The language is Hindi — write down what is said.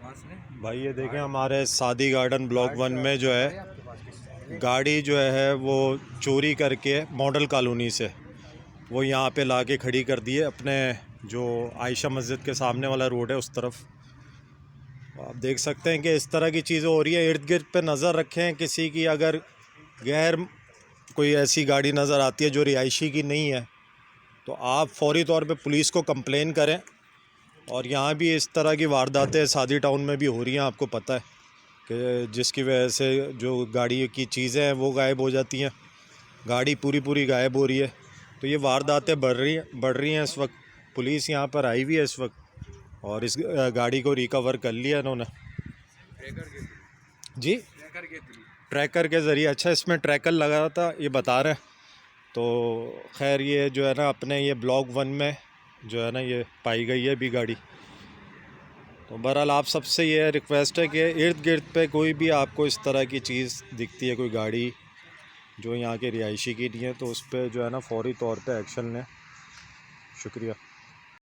भाई ये देखें, हमारे सादी गार्डन ब्लॉक 1 में जो है गाड़ी जो है वो चोरी करके मॉडल कॉलोनी से वो यहाँ पे लाके खड़ी कर दी है, अपने जो आयशा मस्जिद के सामने वाला रोड है उस तरफ। आप देख सकते हैं कि इस तरह की चीज़ें हो रही है। इर्द गिर्द पे नज़र रखें, किसी की अगर गैर कोई ऐसी गाड़ी नज़र आती है जो रिहायशी की नहीं है तो आप फौरी तौर पे पुलिस को कंप्लेन करें। और यहाँ भी इस तरह की वारदातें सादी टाउन में भी हो रही हैं, आपको पता है कि जिसकी वजह से जो गाड़ी की चीज़ें हैं वो गायब हो जाती हैं, गाड़ी पूरी गायब हो रही है। तो ये वारदातें बढ़ रही हैं इस वक्त। पुलिस यहाँ पर आई हुई है इस वक्त और इस गाड़ी को रिकवर कर लिया इन्होंने जी, ट्रैकर के ज़रिए। अच्छा, इसमें ट्रैकर लगा था ये बता रहे हैं। तो खैर ये जो है ना अपने ये ब्लॉक 1 में जो है ना ये पाई गई है अभी गाड़ी। तो बहरहाल आप सबसे ये रिक्वेस्ट है कि इर्द गिर्द पे कोई भी आपको इस तरह की चीज़ दिखती है, कोई गाड़ी जो यहाँ के रिहायशी की नहीं है, तो उस पर जो है ना फौरी तौर पे एक्शन लें। शुक्रिया।